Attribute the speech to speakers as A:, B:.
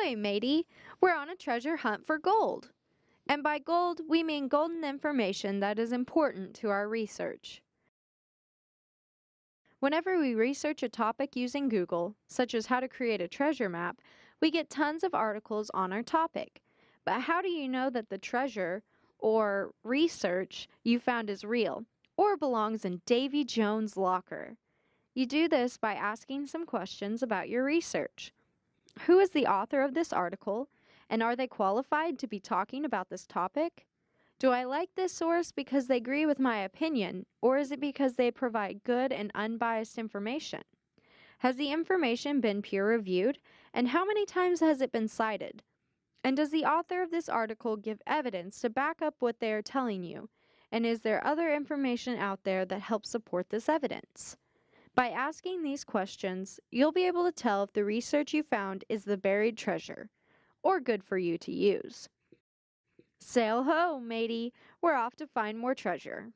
A: Ahoy, matey! We're on a treasure hunt for gold. And by gold, we mean golden information that is important to our research. Whenever we research a topic using Google, such as how to create a treasure map, we get tons of articles on our topic. But how do you know that the treasure or research you found is real or belongs in Davy Jones' locker? You do this by asking some questions about your research. Who is the author of this article, and are they qualified to be talking about this topic? Do I like this source because they agree with my opinion, or is it because they provide good and unbiased information? Has the information been peer-reviewed, and how many times has it been cited? And does the author of this article give evidence to back up what they are telling you? And is there other information out there that helps support this evidence? By asking these questions, you'll be able to tell if the research you found is the buried treasure, or good for you to use. Sail ho, matey! We're off to find more treasure.